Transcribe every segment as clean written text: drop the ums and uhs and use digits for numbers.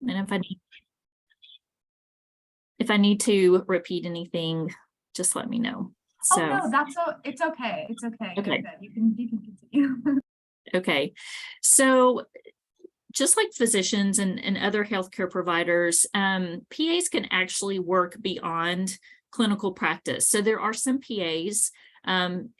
And if I need to repeat anything, just let me know. So, oh no, it's okay. It's okay. Okay. You can continue. Okay. So just like physicians and other healthcare providers, PAs can actually work beyond clinical practice. So there are some PAs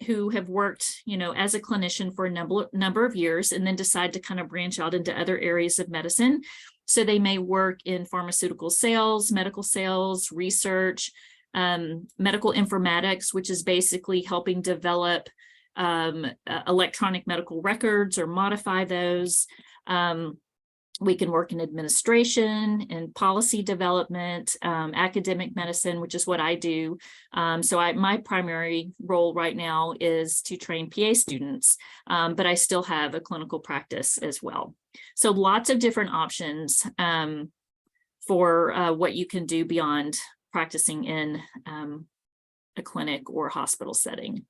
who have worked, as a clinician for a number of years and then decide to kind of branch out into other areas of medicine. So they may work in pharmaceutical sales, medical sales, research, medical informatics, which is basically helping develop electronic medical records or modify those. We can work in administration and policy development, academic medicine, which is what I do. My primary role right now is to train PA students, but I still have a clinical practice as well. So lots of different options for what you can do beyond practicing in a clinic or hospital setting.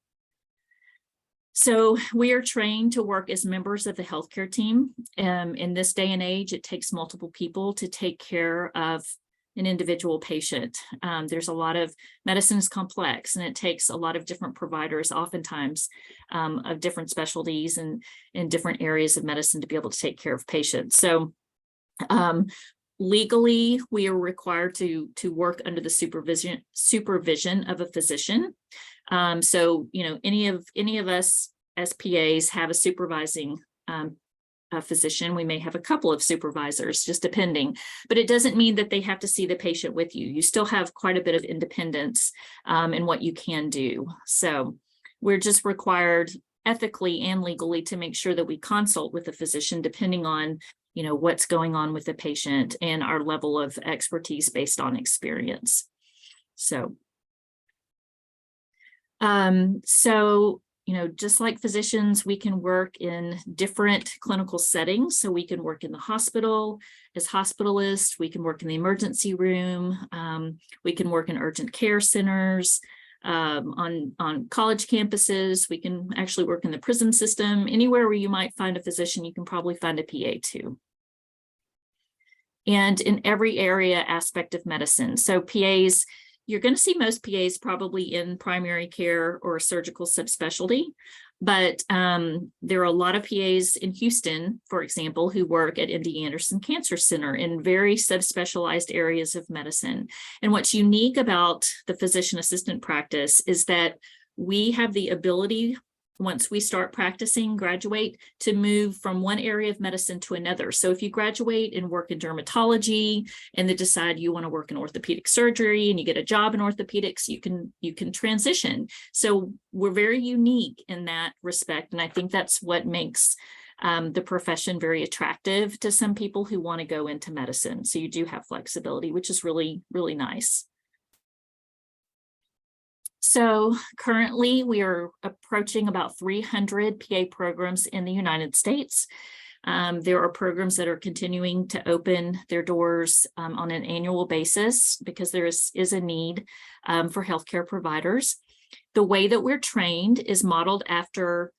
So we are trained to work as members of the healthcare team. In this day and age, it takes multiple people to take care of an individual patient. There's a lot of medicine is complex, and it takes a lot of different providers, oftentimes of different specialties and in different areas of medicine to be able to take care of patients. So legally, we are required to work under the supervision of a physician. So, any of us as PAs have a supervising physician. We may have a couple of supervisors, just depending, but it doesn't mean that they have to see the patient with you. You still have quite a bit of independence in what you can do. So we're just required ethically and legally to make sure that we consult with the physician, depending on what's going on with the patient and our level of expertise based on experience. So just like physicians, we can work in different clinical settings. So we can work in the hospital as hospitalists, we can work in the emergency room, we can work in urgent care centers, on college campuses, we can actually work in the prison system. Anywhere where you might find a physician, you can probably find a PA too. And in every area aspect of medicine. So PAs, you're going to see most PAs probably in primary care or surgical subspecialty, but there are a lot of PAs in Houston, for example, who work at MD Anderson Cancer Center in very subspecialized areas of medicine. And what's unique about the physician assistant practice is that we have the ability, once we start practicing, graduate, to move from one area of medicine to another. So if you graduate and work in dermatology and then decide you want to work in orthopedic surgery and you get a job in orthopedics, you can transition. So we're very unique in that respect. And I think that's what makes the profession very attractive to some people who want to go into medicine. So you do have flexibility, which is really, really nice. So currently we are approaching about 300 PA programs in the United States. There are programs that are continuing to open their doors on an annual basis because there is a need for healthcare providers. The way that we're trained is modeled after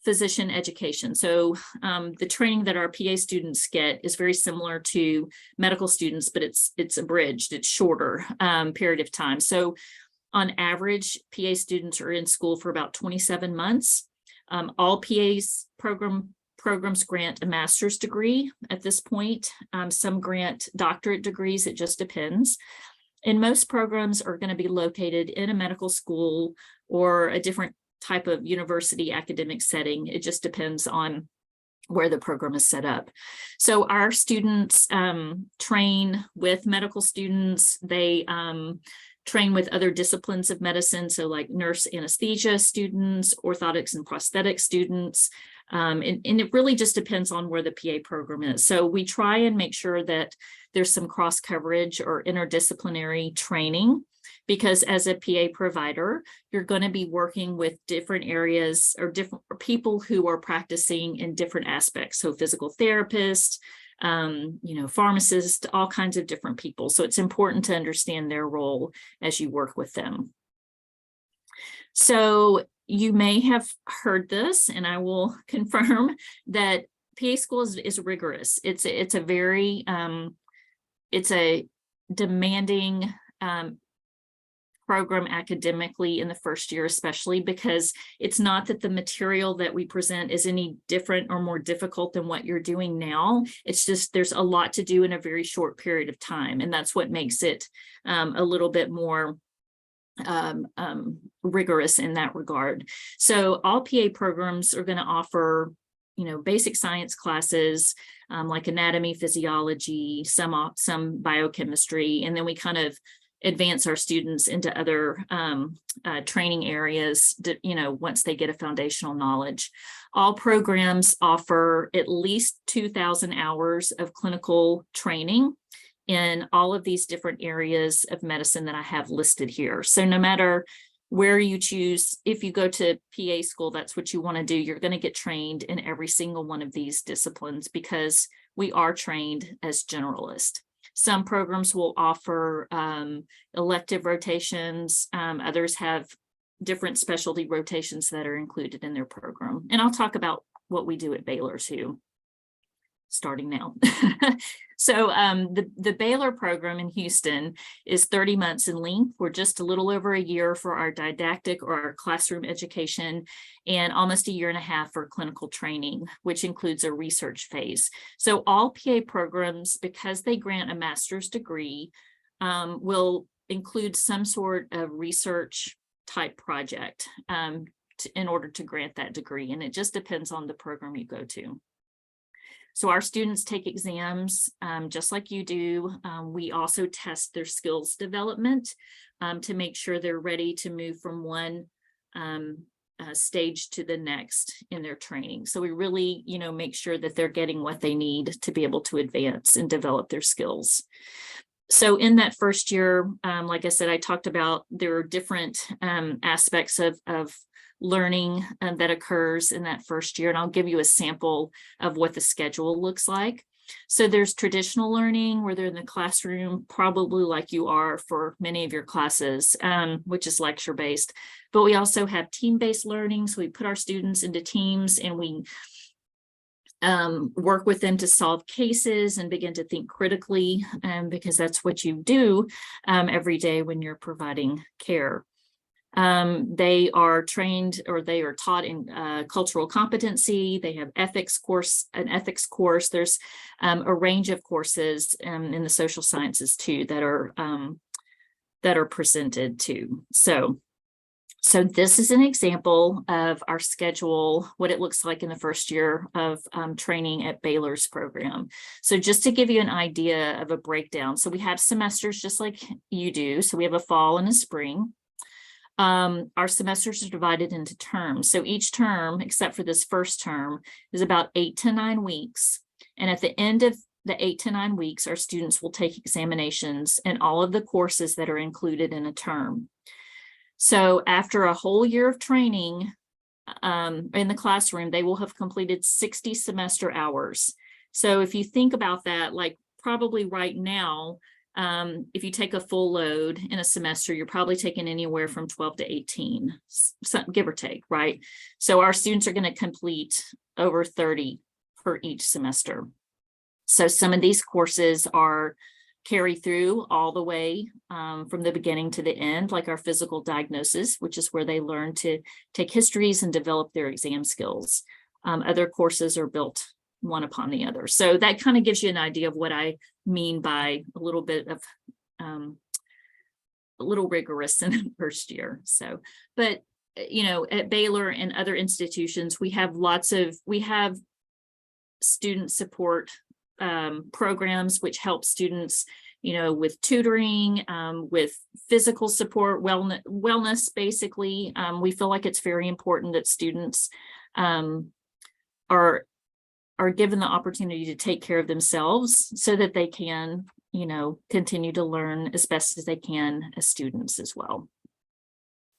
physician education. So the training that our PA students get is very similar to medical students, but it's abridged, it's shorter period of time. So on average, PA students are in school for about 27 months. All PAs programs grant a master's degree at this point. Some grant doctorate degrees, it just depends. And most programs are going to be located in a medical school or a different type of university academic setting. It just depends on where the program is set up. So our students train with medical students. They train with other disciplines of medicine, so like nurse anesthesia students, orthotics and prosthetic students, and it really just depends on where the PA program is. So we try and make sure that there's some cross coverage or interdisciplinary training, because as a PA provider, you're going to be working with different areas or different people who are practicing in different aspects. So physical therapists, pharmacists, all kinds of different people. So it's important to understand their role as you work with them. So you may have heard this, and I will confirm that PA school is rigorous. It's a very it's a demanding program academically in the first year, especially because it's not that the material that we present is any different or more difficult than what you're doing now. It's just there's a lot to do in a very short period of time. And that's what makes it a little bit more rigorous in that regard. So all PA programs are going to offer, basic science classes like anatomy, physiology, some biochemistry, and then we kind of advance our students into other training areas, once they get a foundational knowledge. All programs offer at least 2,000 hours of clinical training in all of these different areas of medicine that I have listed here. So no matter where you choose, if you go to PA school, that's what you want to do, you're going to get trained in every single one of these disciplines because we are trained as generalists. Some programs will offer elective rotations. Others have different specialty rotations that are included in their program. And I'll talk about what we do at Baylor too, starting now. So the Baylor program in Houston is 30 months in length. We're just a little over a year for our didactic or our classroom education and almost a year and a half for clinical training, which includes a research phase. So all PA programs, because they grant a master's degree, will include some sort of research type project in order to grant that degree. And it just depends on the program you go to. So our students take exams just like you do. We also test their skills development to make sure they're ready to move from one stage to the next in their training. So we really, make sure that they're getting what they need to be able to advance and develop their skills. So in that first year, like I said, I talked about there are different aspects of learning that occurs in that first year. And I'll give you a sample of what the schedule looks like. So there's traditional learning where they're in the classroom, probably like you are for many of your classes, which is lecture-based. But we also have team-based learning. So we put our students into teams and we work with them to solve cases and begin to think critically, because that's what you do every day when you're providing care. They are trained or they are taught in cultural competency. They have an ethics course. There's a range of courses in the social sciences too that are presented too. So this is an example of our schedule, what it looks like in the first year of training at Baylor's program. So just to give you an idea of a breakdown. So we have semesters just like you do. So we have a fall and a spring. Our semesters are divided into terms. So each term, except for this first term, is about 8 to 9 weeks. And at the end of the 8 to 9 weeks, our students will take examinations in all of the courses that are included in a term. So after a whole year of training in the classroom, they will have completed 60 semester hours. So if you think about that, like probably right now, if you take a full load in a semester, you're probably taking anywhere from 12 to 18, give or take, right? So our students are going to complete over 30 per each semester. So some of these courses are carry through all the way from the beginning to the end, like our physical diagnosis, which is where they learn to take histories and develop their exam skills. Other courses are built one upon the other. So that kind of gives you an idea of what I mean by a little bit of a little rigorous in the first year. So, but at Baylor and other institutions, we have student support programs which help students, with tutoring, with physical support, wellness, basically. We feel like it's very important that students are given the opportunity to take care of themselves so that they can, continue to learn as best as they can as students as well.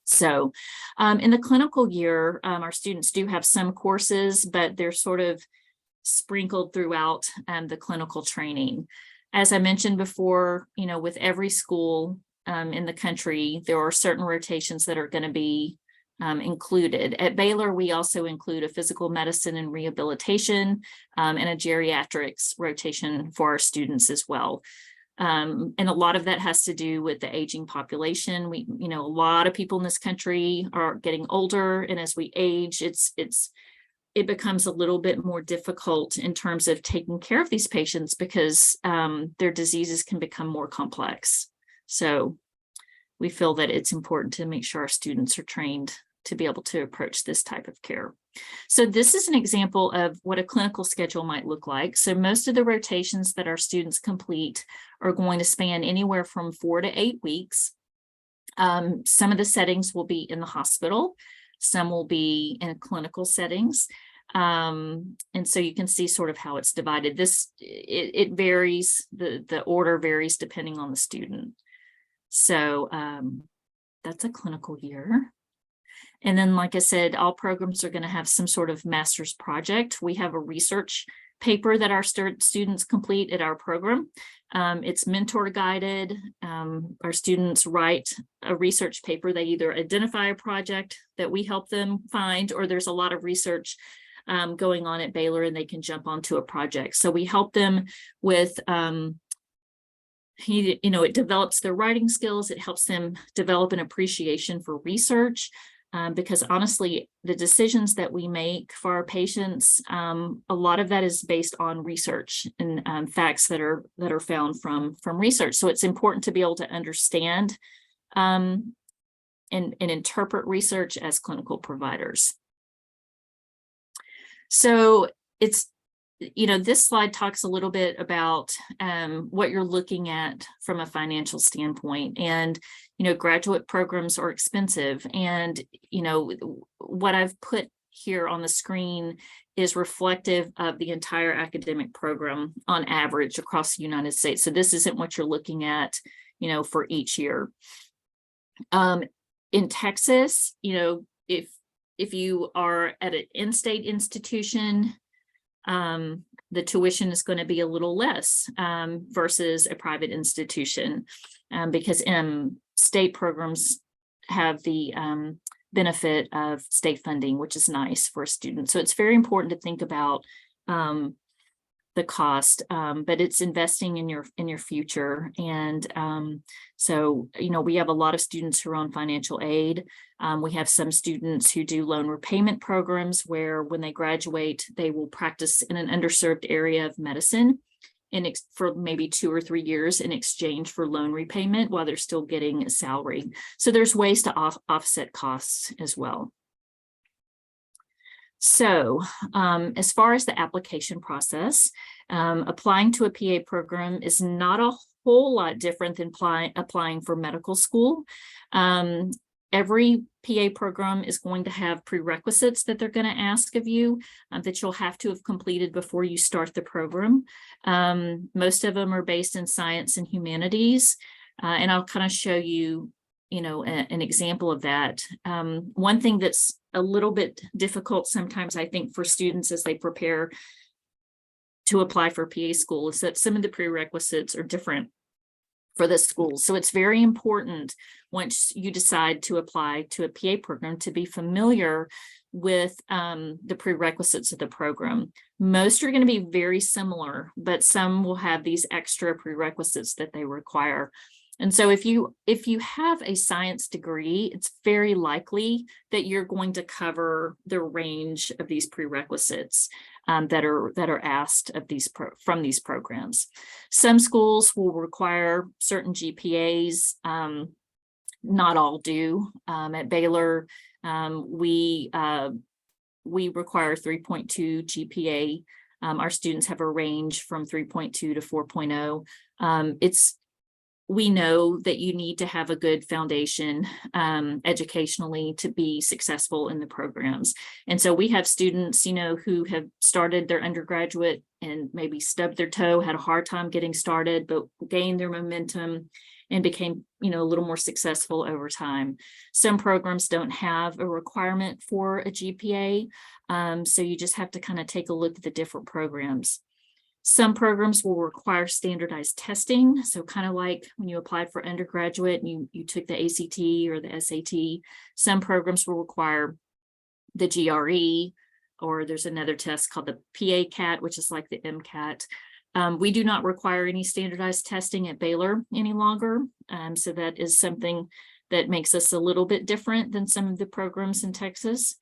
So in the clinical year, our students do have some courses, but they're sort of sprinkled throughout the clinical training. As I mentioned before, with every school in the country, there are certain rotations that are going to be included. At Baylor, we also include a physical medicine and rehabilitation and a geriatrics rotation for our students as well. And a lot of that has to do with the aging population. A lot of people in this country are getting older, and as we age, it becomes a little bit more difficult in terms of taking care of these patients because their diseases can become more complex. So we feel that it's important to make sure our students are trained to be able to approach this type of care. So this is an example of what a clinical schedule might look like. So most of the rotations that our students complete are going to span anywhere from 4 to 8 weeks. Some of the settings will be in the hospital. Some will be in clinical settings. And so you can see sort of how it's divided. It varies, the order varies depending on the student. So that's a clinical year. And then, like I said, all programs are going to have some sort of master's project. We have a research paper that our students complete at our program. It's mentor guided. Our students write a research paper. They either identify a project that we help them find, or there's a lot of research going on at Baylor and they can jump onto a project. So we help them with, it develops their writing skills. It helps them develop an appreciation for research. Because honestly, the decisions that we make for our patients, a lot of that is based on research and facts that are found from research. So it's important to be able to understand and interpret research as clinical providers. So it's, this slide talks a little bit about what you're looking at from a financial standpoint. And graduate programs are expensive. And, what I've put here on the screen is reflective of the entire academic program on average across the United States. So this isn't what you're looking at, for each year. In Texas, if you are at an in-state institution, the tuition is going to be a little less versus a private institution because state programs have the benefit of state funding, which is nice for a student. So it's very important to think about the cost, but it's investing in your future. And so, we have a lot of students who are on financial aid. We have some students who do loan repayment programs where when they graduate, they will practice in an underserved area of medicine for maybe 2 or 3 years in exchange for loan repayment while they're still getting a salary. So there's ways to offset costs as well. So as far as the application process, applying to a PA program is not a whole lot different than applying for medical school. Every PA program is going to have prerequisites that they're going to ask of you that you'll have to have completed before you start the program. Most of them are based in science and humanities, and I'll kind of show you, an example of that. One thing that's a little bit difficult sometimes, I think, for students as they prepare to apply for PA school is that some of the prerequisites are different for the schools. So it's very important once you decide to apply to a PA program to be familiar with the prerequisites of the program. Most are going to be very similar, but some will have these extra prerequisites that they require. And so if you have a science degree, it's very likely that you're going to cover the range of these prerequisites that are asked of from these programs. Some schools will require certain GPAs. Not all do. At Baylor, we require 3.2 GPA. Our students have a range from 3.2 to 4.0. We know that you need to have a good foundation educationally to be successful in the programs. And so we have students, who have started their undergraduate and maybe stubbed their toe, had a hard time getting started, but gained their momentum and became, a little more successful over time. Some programs don't have a requirement for a GPA. So you just have to kind of take a look at the different programs. Some programs will require standardized testing. So kind of like when you applied for undergraduate and you took the ACT or the SAT, some programs will require the GRE, or there's another test called the PA-CAT, which is like the MCAT. We do not require any standardized testing at Baylor any longer. So that is something that makes us a little bit different than some of the programs in Texas.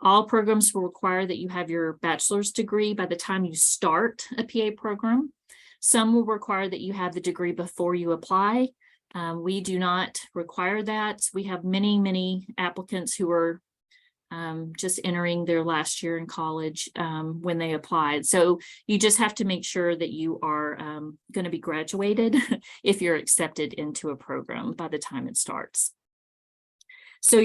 All programs will require that you have your bachelor's degree by the time you start a PA program. Some will require that you have the degree before you apply. We do not require that. We have many, many applicants who are just entering their last year in college when they applied. So you just have to make sure that you are going to be graduated if you're accepted into a program by the time it starts. So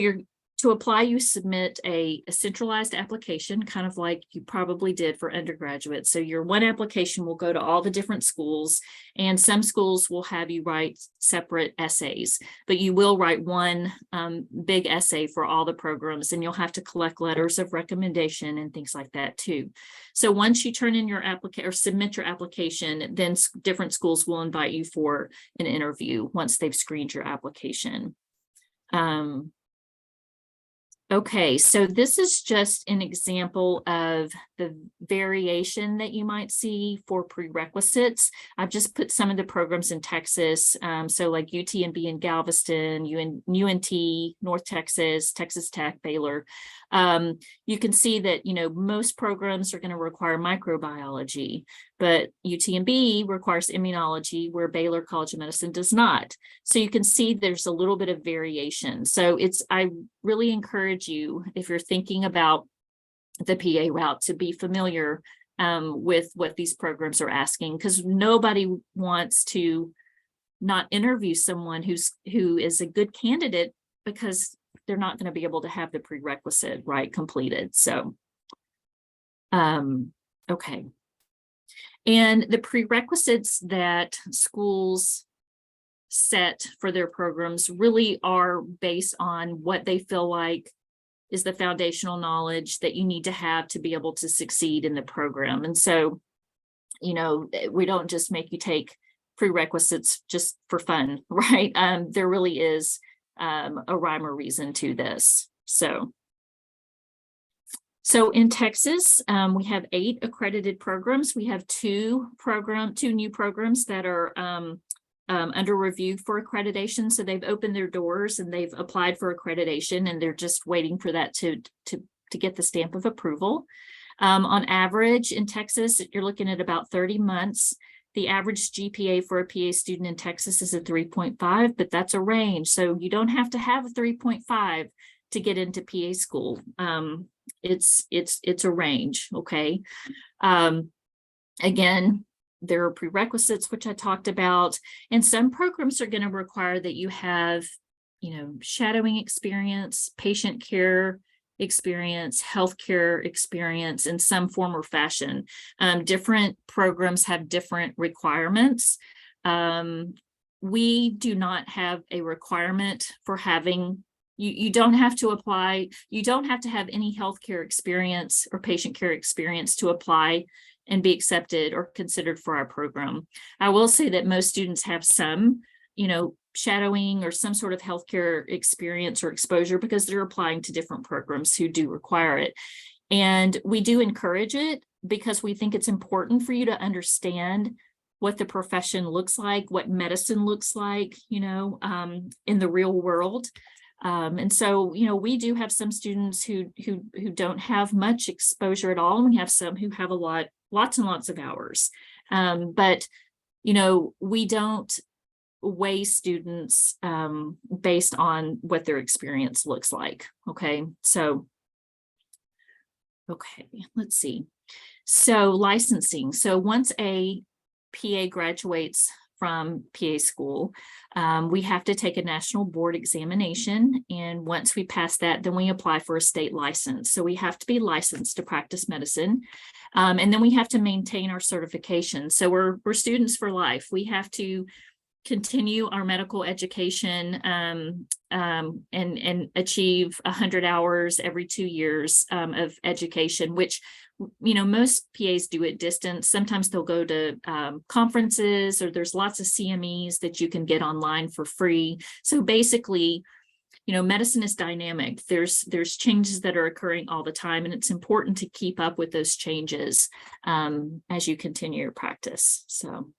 to apply, you submit a centralized application, kind of like you probably did for undergraduate. So your one application will go to all the different schools, and some schools will have you write separate essays, but you will write one big essay for all the programs, and you'll have to collect letters of recommendation and things like that too. So once you turn in your application or submit your application, then different schools will invite you for an interview once they've screened your application. Okay, so this is just an example of the variation that you might see for prerequisites. I've just put some of the programs in Texas, so like UTMB in Galveston, UNT, North Texas, Texas Tech, Baylor. You can see that, you know, most programs are going to require microbiology, but UTMB requires immunology, where Baylor College of Medicine does not. So you can see there's a little bit of variation. So I really encourage you, if you're thinking about the PA route, to be familiar with what these programs are asking, because nobody wants to not interview someone who is a good candidate because they're not going to be able to have the prerequisite completed. So, okay. And the prerequisites that schools set for their programs really are based on what they feel like is the foundational knowledge that you need to have to be able to succeed in the program. And so, you know, we don't just make you take prerequisites just for fun, right? There really is a rhyme or reason to this. So in Texas, we have 8 accredited programs. We have two new programs that are under review for accreditation. So they've opened their doors and they've applied for accreditation, and they're just waiting for that to get the stamp of approval. On average in Texas, you're looking at about 30 months. The average GPA for a PA student in Texas is a 3.5, but that's a range. So you don't have to have a 3.5 to get into PA school. It's a range, okay? Again, there are prerequisites, which I talked about, and some programs are going to require that you have, you know, shadowing experience, patient care experience, healthcare experience in some form or fashion. Different programs have different requirements. We do not have a requirement for having, you don't have to apply, you don't have to have any healthcare experience or patient care experience to apply and be accepted or considered for our program. I will say that most students have some, you know, shadowing or some sort of healthcare experience or exposure because they're applying to different programs who do require it. And we do encourage it because we think it's important for you to understand what the profession looks like, what medicine looks like, you know, in the real world. And so, you know, we do have some students who don't have much exposure at all, and we have some who have lots and lots of hours. But, you know, we don't weigh students based on what their experience looks like. Okay, so, okay, let's see. So licensing. So once a PA graduates from PA school, we have to take a national board examination. And once we pass that, then we apply for a state license. So we have to be licensed to practice medicine. And then we have to maintain our certification. So we're students for life. We have to continue our medical education and achieve 100 hours every 2 years of education, which, you know, most PAs do at distance. Sometimes they'll go to conferences, or there's lots of CMEs that you can get online for free. So basically, medicine is dynamic. There's changes that are occurring all the time, and it's important to keep up with those changes as you continue your practice. So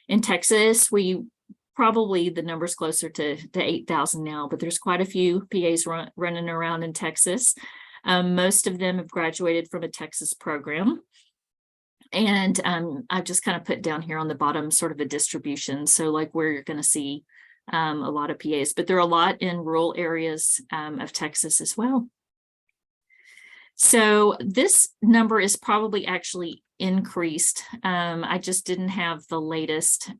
in Texas, probably the number's closer to 8,000 now, but there's quite a few PAs running around in Texas. Most of them have graduated from a Texas program. And I've just kind of put down here on the bottom sort of a distribution. So like where you're going to see a lot of PAs, but there are a lot in rural areas of Texas as well. So this number is probably actually increased. I just didn't have the latest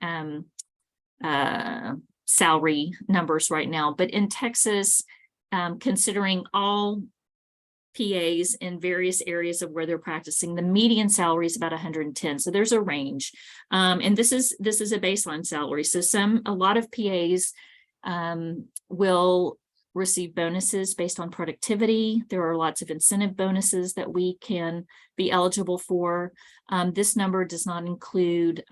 salary numbers right now, but in Texas, considering all PAs in various areas of where they're practicing, the median salary is about 110. So there's a range. And this is a baseline salary. So a lot of PAs will receive bonuses based on productivity. There are lots of incentive bonuses that we can be eligible for. This number does not include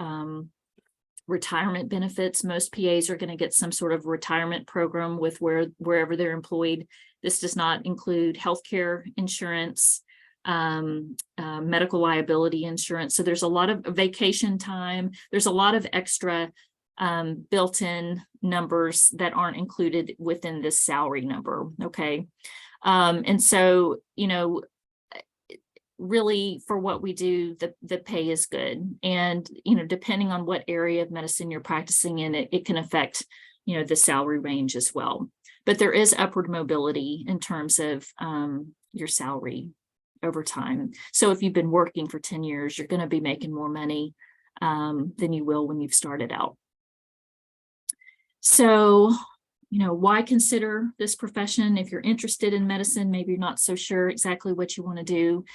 retirement benefits. Most PAs are going to get some sort of retirement program with wherever they're employed. This does not include healthcare insurance, medical liability insurance. So there's a lot of vacation time. There's a lot of extra built-in numbers that aren't included within this salary number. Okay. And so, really for what we do, the pay is good. And, depending on what area of medicine you're practicing in, it can affect, the salary range as well. But there is upward mobility in terms of your salary over time. So if you've been working for 10 years, you're going to be making more money than you will when you've started out. So, why consider this profession? If you're interested in medicine, maybe you're not so sure exactly what you want to do.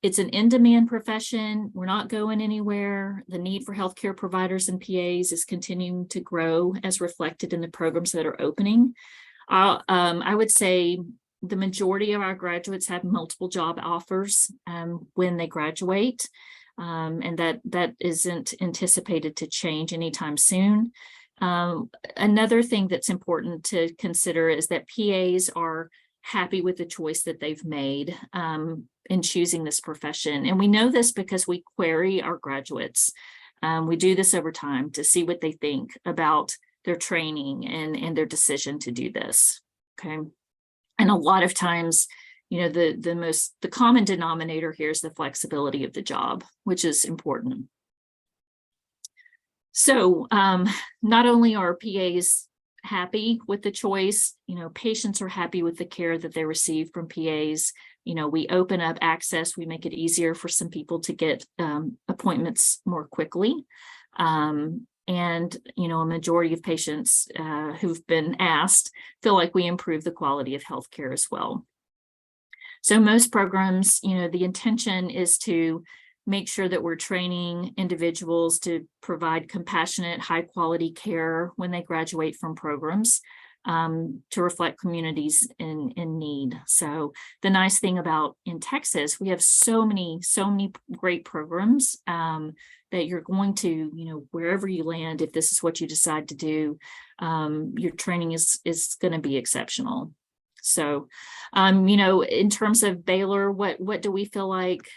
It's an in-demand profession. We're not going anywhere. The need for healthcare providers and PAs is continuing to grow as reflected in the programs that are opening. I would say the majority of our graduates have multiple job offers when they graduate, and that isn't anticipated to change anytime soon. Another thing that's important to consider is that PAs are happy with the choice that they've made in choosing this profession. And we know this because we query our graduates. We do this over time to see what they think about their training and their decision to do this. Okay. And a lot of times, the common denominator here is the flexibility of the job, which is important. So not only are PAs happy with the choice, patients are happy with the care that they receive from PAs. We open up access, we make it easier for some people to get appointments more quickly. And, a majority of patients who've been asked feel like we improve the quality of healthcare as well. So most programs, the intention is to make sure that we're training individuals to provide compassionate, high quality care when they graduate from programs to reflect communities in need. So the nice thing about in Texas, we have so many great programs that you're going to, wherever you land, if this is what you decide to do, your training is going to be exceptional. So, in terms of Baylor, what do we feel like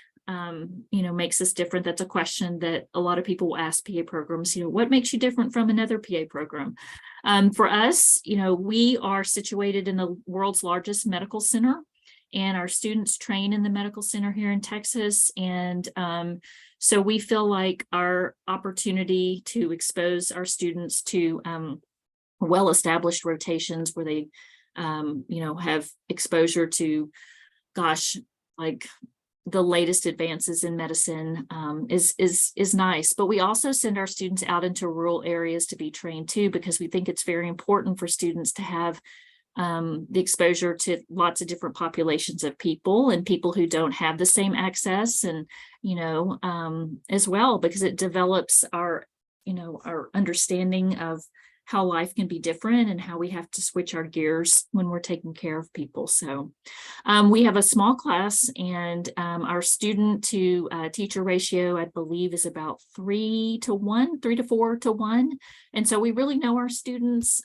makes us different? That's a question that a lot of people will ask PA programs. What makes you different from another PA program? For us, we are situated in the world's largest medical center, and our students train in the medical center here in Texas. And so we feel like our opportunity to expose our students to well-established rotations where they, have exposure to, like the latest advances in medicine is nice. But we also send our students out into rural areas to be trained too, because we think it's very important for students to have the exposure to lots of different populations of people and people who don't have the same access, and as well, because it develops our understanding of how life can be different and how we have to switch our gears when we're taking care of people. So we have a small class, and our student to teacher ratio, I believe, is about 3 to 1, 3 to 4 to 1. And so we really know our students.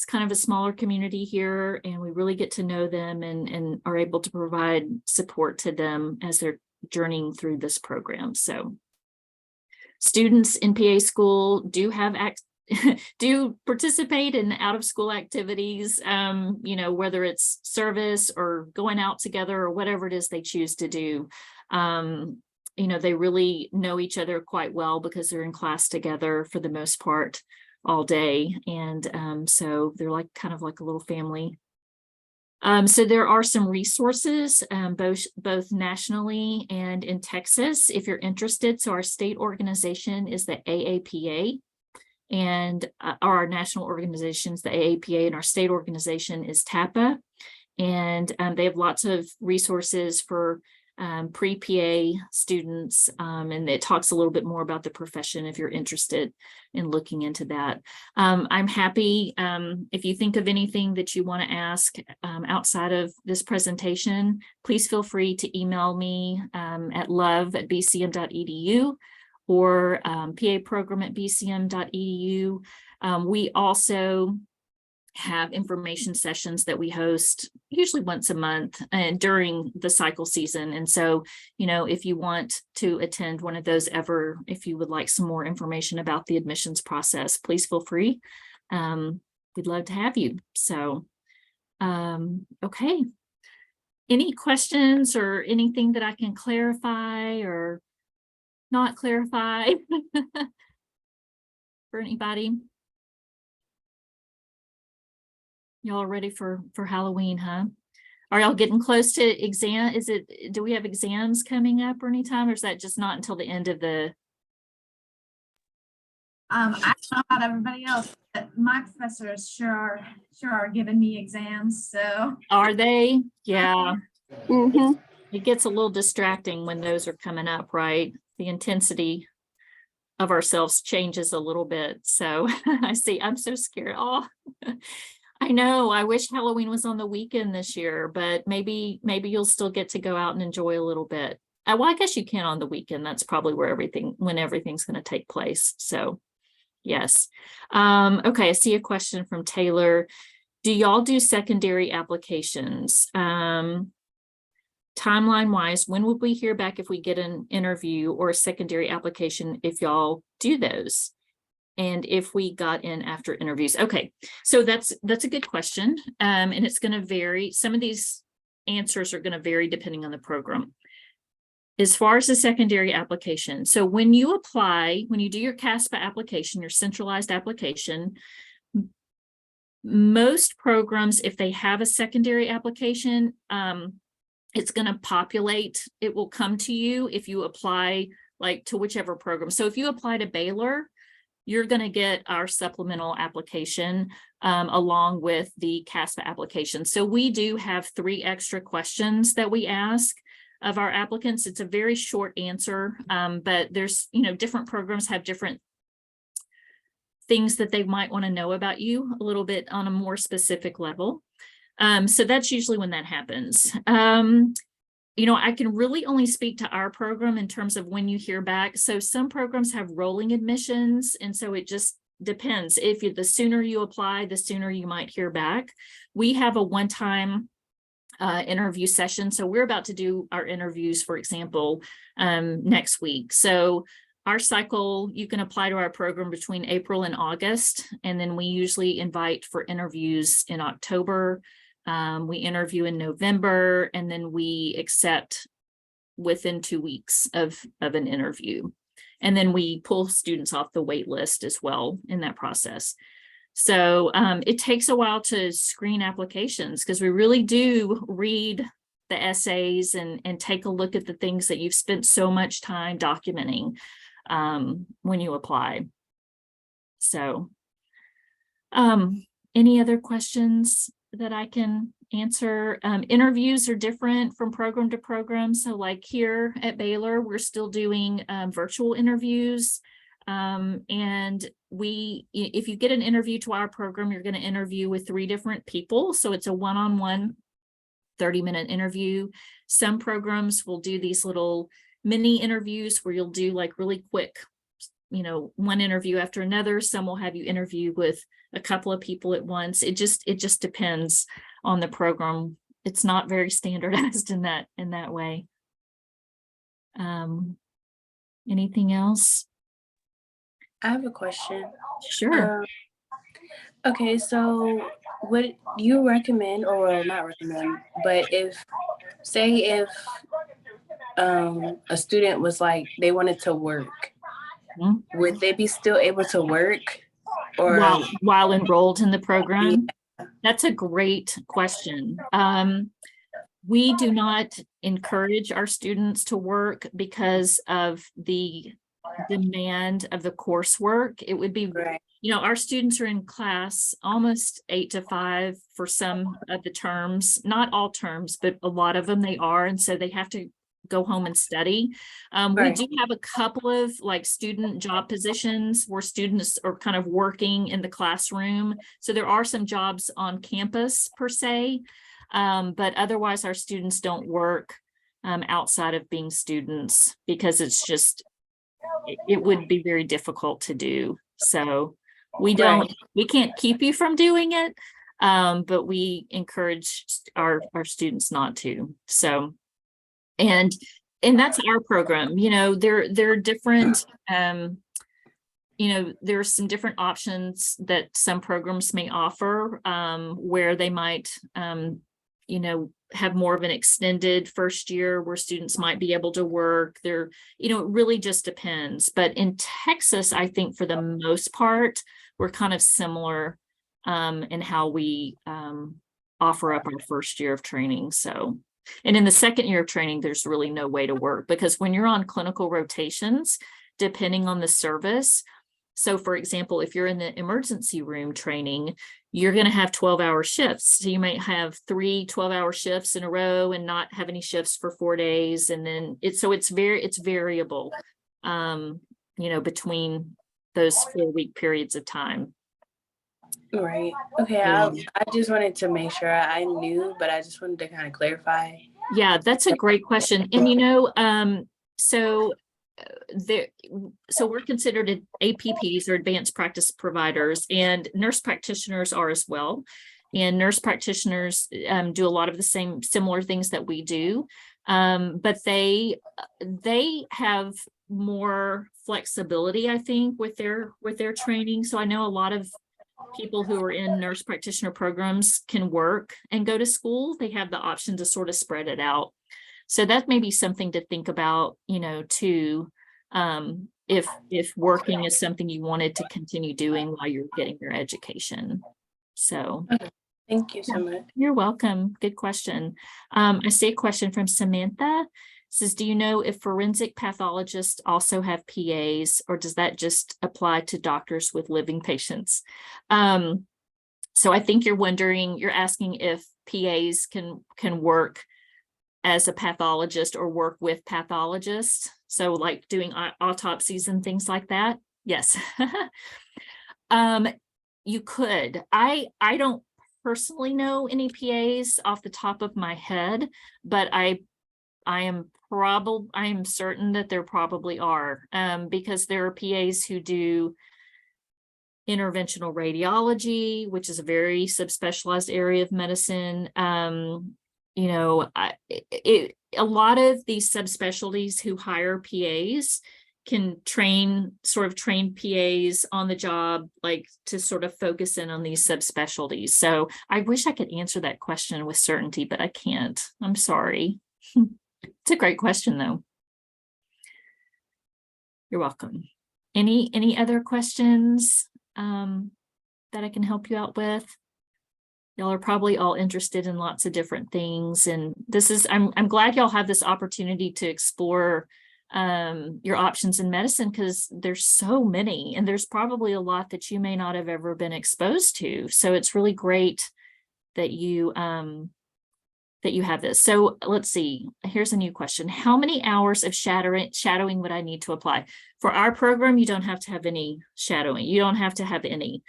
It's kind of a smaller community here, and we really get to know them and are able to provide support to them as they're journeying through this program. So students in PA school do have do participate in out of school activities, you know, whether it's service or going out together or whatever it is they choose to do. You know, they really know each other quite well because they're in class together for the most part all day. And so they're like kind of like a little family. So there are some resources, both nationally and in Texas, if you're interested. So our state organization is the AAPA, and our national organization is the AAPA, and our state organization is TAPA. And they have lots of resources for pre-PA students, and it talks a little bit more about the profession if you're interested in looking into that. I'm happy if you think of anything that you want to ask outside of this presentation, please feel free to email me at love@bcm.edu or paprogram@bcm.edu. We also have information sessions that we host usually once a month and during the cycle season. And so, you know, if you want to attend one of those ever, if you would like some more information about the admissions process, please feel free. We'd love to have you. So, okay. Any questions or anything that I can clarify or not clarify for anybody? Y'all ready for Halloween, huh? Are y'all getting close to exam? Do we have exams coming up or anytime, or is that just not until the end of the? I don't know about everybody else, but my professors sure are giving me exams. So Are they? Yeah. Mm-hmm. It gets a little distracting when those are coming up, right? The intensity of ourselves changes a little bit. So I see, I'm so scared. Oh, I know. I wish Halloween was on the weekend this year, but maybe you'll still get to go out and enjoy a little bit. Well, I guess you can on the weekend. That's probably when everything's going to take place. So yes. Okay. I see a question from Taylor. Do y'all do secondary applications? Timeline wise, when will we hear back if we get an interview or a secondary application if y'all do those? And if we got in after interviews? Okay, so that's a good question. And it's going to vary. Some of these answers are going to vary depending on the program. As far as the secondary application, so when you apply, when you do your CASPA application, your centralized application, most programs, if they have a secondary application, it's going to populate. It will come to you if you apply like to whichever program. So if you apply to Baylor, you're going to get our supplemental application along with the CASPA application. So we do have 3 extra questions that we ask of our applicants. It's a very short answer, but there's, you know, different programs have different things that they might want to know about you a little bit on a more specific level. So that's usually when that happens. You know, I can really only speak to our program in terms of when you hear back. So some programs have rolling admissions, and so it just depends. The sooner you apply, the sooner you might hear back. We have a one-time interview session. So we're about to do our interviews, for example, next week. So our cycle, you can apply to our program between April and August, and then we usually invite for interviews in October. We interview in November, and then we accept within 2 weeks of an interview. And then we pull students off the wait list as well in that process. So it takes a while to screen applications because we really do read the essays and take a look at the things that you've spent so much time documenting when you apply. So any other questions that I can answer? Interviews are different from program to program. So like here at Baylor, we're still doing virtual interviews. And if you get an interview to our program, you're going to interview with 3 different people. So it's a one-on-one 30-minute interview. Some programs will do these little mini interviews where you'll do like really quick, one interview after another. Some will have you interview with a couple of people at once. It just depends on the program. It's not very standardized in that way. Anything else? I have a question. Sure. Okay, so what you recommend, or well, not recommend, but if a student was like, they wanted to work, would they be still able to work? Or while enrolled in the program? Yeah. That's a great question. We do not encourage our students to work because of the demand of the coursework. It would be, right. Our students are in class almost 8 to 5 for some of the terms, not all terms, but a lot of them they are. And so they have to go home and study. We do have a couple of like student job positions where students are kind of working in the classroom. So there are some jobs on campus per se, but otherwise our students don't work outside of being students because it's just, it would be very difficult to do. So we can't keep you from doing it, but we encourage our students not to. So, and that's our program. There are different, there are some different options that some programs may offer, where they might, have more of an extended first year where students might be able to work there. It really just depends. But in Texas, I think for the most part, we're kind of similar in how we offer up our first year of training. So, and in the second year of training, there's really no way to work because when you're on clinical rotations, depending on the service. So for example, if you're in the emergency room training, you're going to have 12-hour shifts. So you might have 3 12-hour shifts in a row and not have any shifts for 4 days. And then it's variable, between those 4-week periods of time. Right. Okay. I just wanted to make sure I knew, but I just wanted to kind of clarify. Yeah, that's a great question. And so we're considered APPs or advanced practice providers, and nurse practitioners are as well. And nurse practitioners do a lot of the similar things that we do, but they have more flexibility, I think, with their training. So I know a lot of people who are in nurse practitioner programs can work and go to school. They have the option to sort of spread it out. So that may be something to think about, too, if working is something you wanted to continue doing while you're getting your education. So thank you so much. You're welcome. Good question. I see a question from Samantha. It says, do you know if forensic pathologists also have PAs, or does that just apply to doctors with living patients? So I think you're asking if PAs can work as a pathologist or work with pathologists. So like doing autopsies and things like that. Yes. You could. I don't personally know any PAs off the top of my head, but I am certain that there probably are, because there are PAs who do interventional radiology, which is a very subspecialized area of medicine. A lot of these subspecialties who hire PAs can train PAs on the job, like to sort of focus in on these subspecialties. So I wish I could answer that question with certainty, but I can't. I'm sorry. It's a great question though. You're welcome. Any other questions that I can help you out with? Y'all are probably all interested in lots of different things. And I'm glad y'all have this opportunity to explore your options in medicine, because there's so many, and there's probably a lot that you may not have ever been exposed to. So it's really great that you that you have this. So let's see, here's a new question. How many hours of shadowing would I need to apply? For our program, you don't have to have any shadowing. You don't have to have any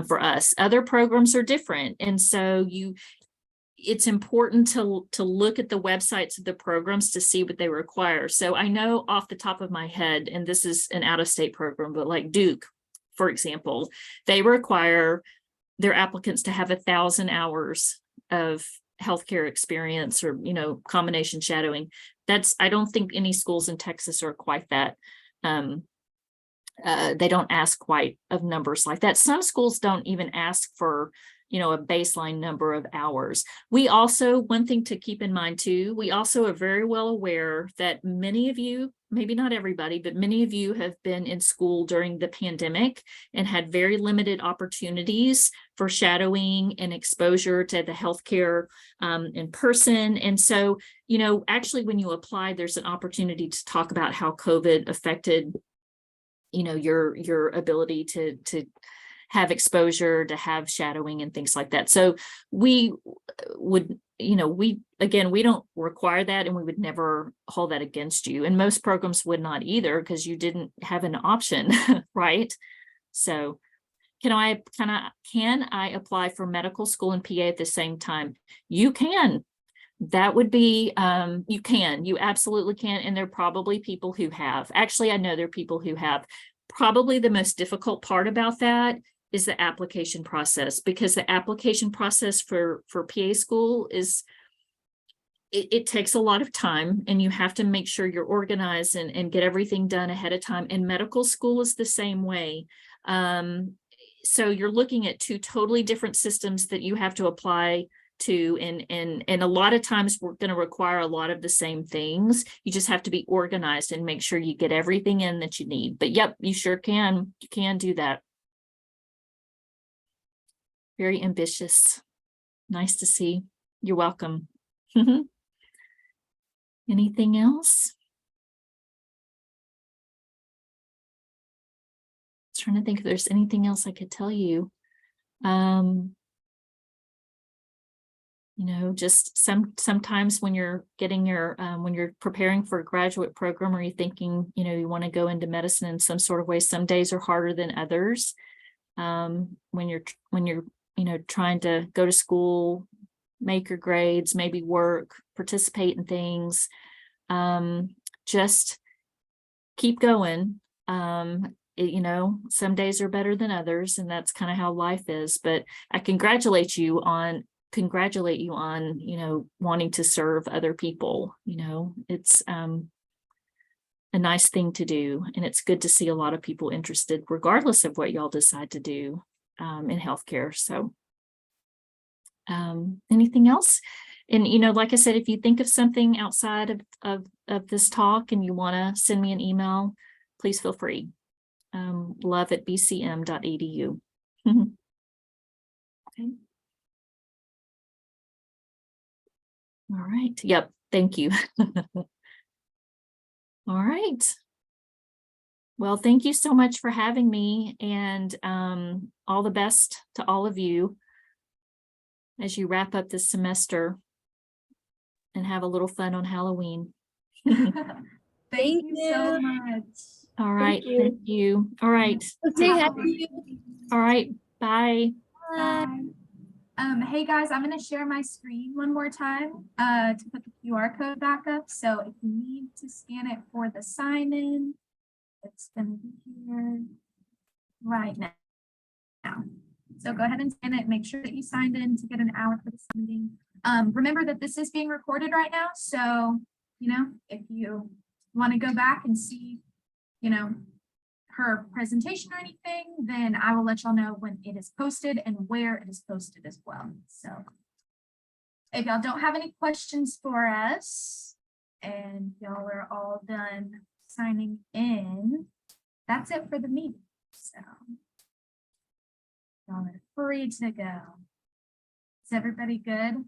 for us. Other programs are different. And so it's important to look at the websites of the programs to see what they require. So I know off the top of my head, and this is an out-of-state program, but like Duke, for example, they require their applicants to have 1,000 hours of healthcare experience or, combination shadowing. I don't think any schools in Texas are quite that. They don't ask quite of numbers like that. Some schools don't even ask for, a baseline number of hours. We also, one thing to keep in mind too, we also are very well aware that many of you, maybe not everybody, but many of you have been in school during the pandemic and had very limited opportunities for shadowing and exposure to the healthcare in person. And so, actually when you apply, there's an opportunity to talk about how COVID affected, your ability to have exposure, to have shadowing and things like that. So we would, we don't require that, and we would never hold that against you. And most programs would not either, because you didn't have an option, right? So can I apply for medical school and PA at the same time? You can. That would be, you absolutely can. And there are probably people who have. Actually, I know there are people who have. Probably the most difficult part about that is the application process, because the application process for PA school it takes a lot of time, and you have to make sure you're organized and get everything done ahead of time. And medical school is the same way. So you're looking at two totally different systems that you have to apply to, and a lot of times we're going to require a lot of the same things. You just have to be organized and make sure you get everything in that you need. But yep, you sure can. You can do that. Very ambitious. Nice to see. You're welcome. Anything else? Trying to think if there's anything else I could tell you. Just sometimes when you're getting your when you're preparing for a graduate program, or you're thinking, you want to go into medicine in some sort of way, some days are harder than others. When you're trying to go to school, make your grades, maybe work, participate in things, just keep going. Some days are better than others, and that's kind of how life is. But I congratulate you on wanting to serve other people. It's a nice thing to do, and it's good to see a lot of people interested, regardless of what y'all decide to do in healthcare. So anything else? And like I said, if you think of something outside of this talk and you want to send me an email, please feel free. love@bcm.edu. Okay. All right. Yep. Thank you. All right. Well, thank you so much for having me, and all the best to all of you as you wrap up this semester and have a little fun on Halloween. Thank you so much. All right. Thank you. All right. All right. Bye. Bye. Hey guys, I'm going to share my screen one more time to put the QR code back up. So if you need to scan it for the sign in, it's going to be here right now. So go ahead and scan it. Make sure that you signed in to get an hour for the meeting. Remember that this is being recorded right now. So, if you want to go back and see, her presentation or anything, then I will let y'all know when it is posted and where it is posted as well. So if y'all don't have any questions for us and y'all are all done signing in, that's it for the meeting. So y'all are free to go. Is everybody good?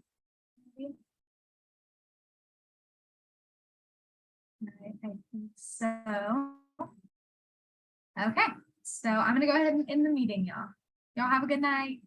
I think so. Okay, so I'm gonna go ahead and end the meeting, y'all. Y'all have a good night.